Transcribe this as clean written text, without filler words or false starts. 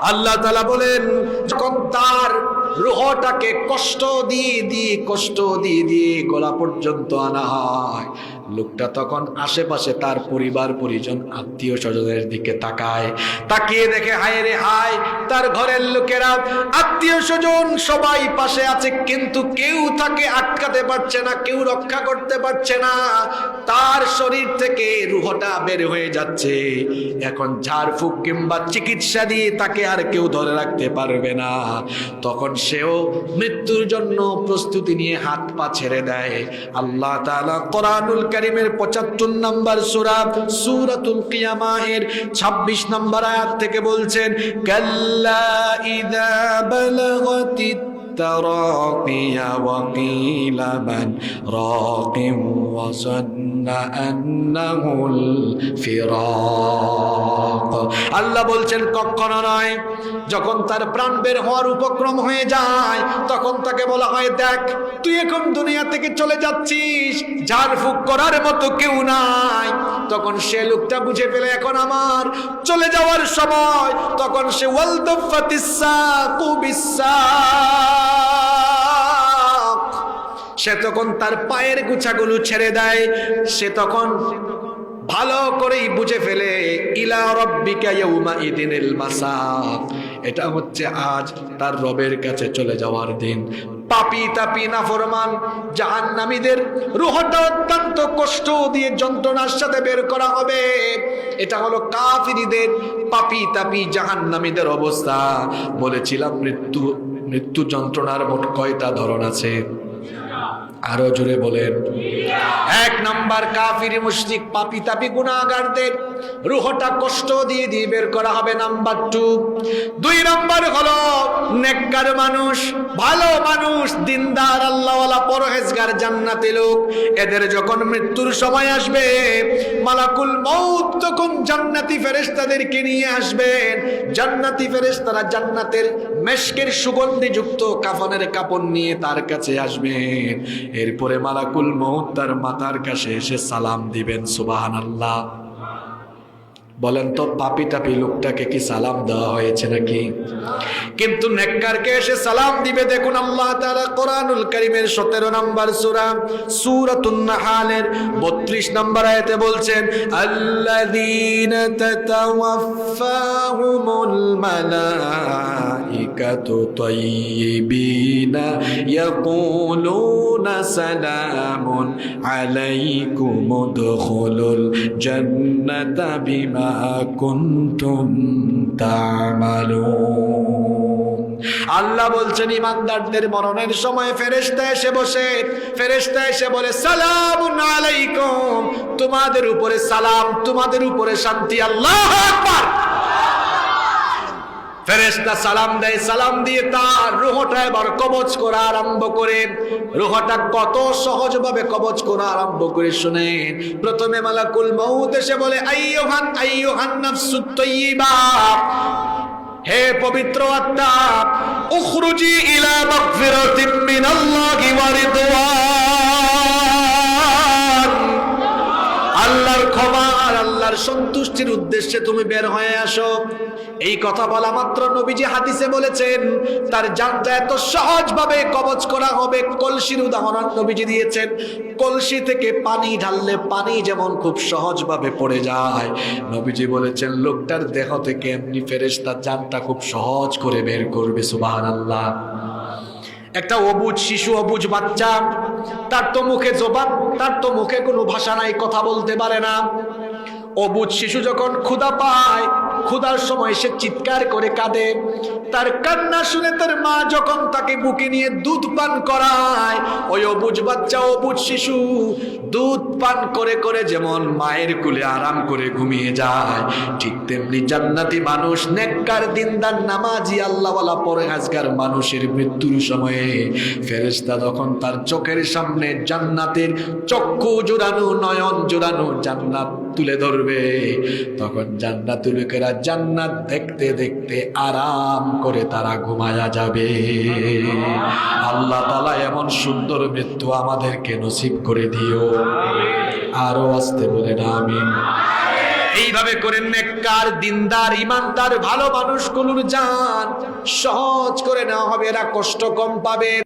আল্লাহ তাআলা বলেন যখন তার রূহটাকে কষ্ট দিয়ে গলা পর্যন্ত আনা হয়, লোকটা তখন আশেপাশে তার পরিবার পরিজন আত্মীয় স্বজনের দিকে তাকায়, তাকিয়ে দেখে হায় রে হায়, তার ঘরের লোকেরা আত্মীয় স্বজন সবাই পাশে আছে, কিন্তু কেউ তাকে আটকাতে পারছে না, কেউ রক্ষা করতে পারছে না। তার শরীর থেকে রূহটা বের হয়ে যাচ্ছে। এখন ঝাড়ফুঁক কিংবা চিকিৎসা দিয়ে তাকে আর কেউ ধরে রাখতে পারবে না। তখন সেও মৃত্যুর জন্য প্রস্তুতি নিয়ে হাত পা ছেড়ে দেয়। আল্লাহ তাআলা কোরআনুল কারীমের ৭৫ নম্বর সূরা সূরাতুল কিয়ামাহের ২৬ নম্বর আয়াত থেকে বলছেন, কাল্লা ইযা বালাগাতিত তারাকিয়া ওয়া কিলা মান রাকিম ওয়া যান্না আন্নাহুল ফিরাক। আল্লাহ বলছেন কখনো নয়, যখন তার প্রাণ বের হওয়ার উপক্রম হয়ে যায় তখন তাকে বলা হয়, দেখ তুই এখন দুনিয়া থেকে চলে যাচ্ছিস, ঝাড়ফুঁক করার মতো কেউ নাই। তখন সে লোকটা বুঝে ফেলে এখন আমার চলে যাওয়ার সময়। তখন সে ওয়ালতাফাতিস সাকু বিসাক, সে তখন তার পায়ের গোছাগুলো ছেড়ে দেয়। সে তখন ভালো করেই বুঝে ফেলে ইলা রাব্বিকা ইয়াউমা ইদিনিল মাসাক, এটা হচ্ছে আজ তার রবের কাছে চলে যাওয়ার দিন। পাপী তাপী নাফরমান জাহান্নামীদের রূহটা অত্যন্ত কষ্ট দিয়ে যন্ত্রণার সাথে বের করা হবে। এটা হলো কাফিরদের, পাপী তাপী জাহান্নামীদের অবস্থা। বলেছিলাম মৃত্যু যন্ত্রণার মোট কয়টা ধরন আছে? আরো জোরে বলেন। ১ নাম্বার কাফির মুশরিক পাপী তাপী গুনাহগারদের রূহটা কষ্ট দিয়ে বের করা হবে। নাম্বার ২ নাম্বার হলো নেককার মানুষ, ভালো মানুষ, দিনদার, আল্লাহওয়ালা, পরহেজগার, জান্নাতি লোক। এদের যখন মৃত্যুর সময় আসবে, মালাকুল মউত তখন জান্নাতি ফেরেশতাদেরকে নিয়ে আসবেন। জান্নাতি ফেরেশতারা জান্নাতের মেশকের সুগন্ধিযুক্ত কাফনের কাপড় নিয়ে তার কাছে আসবেন। এরপরে মালাকুল মউত তার মাথার কাছে এসে সালাম দিবেন। সুবহানাল্লাহ। বলেন তো পাপী তাপী লোকটাকে কি সালাম দেওয়া হয়েছে নাকি? কিন্তু নেককারকে এসে সালাম দিবে। দেখুন আল্লাহ তাআলা কোরআনুল কারীমের ১৭ নম্বর সূরা সূরাতুন নাহালের ৩২ নম্বর আয়াতে বলছেন, আল্লাযীনা তাতাওয়াফাহুমুল মালাইকাতু তাইয়্যিবিনা ইয়াকুলুনা সালামুন আলাইকুম উদখুলুল জান্নাতা বিমা কুনতুম তা'মালুন। আল্লাহ বলছেন ইমানদারদের মরণের সময় ফেরেশতা এসে বলে সালামুন আলাইকুম, তোমাদের উপরে সালাম, তোমাদের উপরে শান্তি। আল্লাহু আকবার। ফেরেশতা সালাম দেয়, সালাম দিয়ে তার রূহটা এবার কবজ করা আরম্ভ করে। রূহটা কত সহজভাবে কবজ করা আরম্ভ করে শুনেন। প্রথমে মালাকুল মউত এসে বলে আইয়ুহান নাফসুত তাইয়্যিবা, হে পবিত্র আত্মা, উখরুজি ইলা মাগফিরাতিম মিনাল্লাহি ওয়া রিদওয়ান, আল্লাহর ক্ষমা আর আল্লাহর সন্তুষ্টির উদ্দেশ্যে তুমি বের হয়ে আসো। এই কথা বলা মাত্র নবীজি হাদিসে বলেছেন তার জানটা এত সহজভাবে কবজ করা হবে। কলসির উদাহরণ নবীজি দিয়েছেন। কলসি থেকে পানি ঢাললে পানি যেমন খুব সহজভাবে পড়ে যায়, নবীজি বলেছেন লোকটার দেহ থেকে এমনি ফেরেশতা জানটা খুব সহজ করে বের করবে। সুবহানাল্লাহ। একটা অবুঝ শিশু, অবুঝ বাচ্চা, তার তো মুখে জবান, তার তো মুখে কোনো ভাষা নাই, কথা বলতে পারে না। অবুঝ শিশু যখন ক্ষুধা পায়, ক্ষুধার সময় সে চিৎকার করে কাঁদে। তার কান্না শুনে তার মা যখন তাকে বুকে নিয়ে দুধ পান করায়, ওই অবুঝ বাচ্চা, অবুঝ শিশু দুধ পান করে করে যেমন মায়ের কোলে আরাম করে ঘুমিয়ে যায়, ঠিক তেমনি জান্নাতি মানুষ, নেককার, দিনদার, নামাজি, আল্লাহওয়ালা, পরহেজগার মানুষের মৃত্যুর সময়ে ফেরেশতা যখন তার চোখের সামনে জান্নাতের চক্ষু জোড়ানো, নয়ন জোড়ানো জান্নাত তুলে ধরবে, তখন জান্নাতি লোকেরা জান্নাত দেখতে দেখতে আরাম করে তারা ঘুমায়া যাবে। আল্লাহ তাআলা এমন সুন্দর মৃত্যু আমাদেরকে নসিব করে দিও। আরো আসতে বলেন আমিন। এইভাবে করে নেককার, দিনদার, ইমানদার ভালো মানুষগুলোর জান সহজ করে নেওয়া হবে, এরা কষ্ট কম পাবে।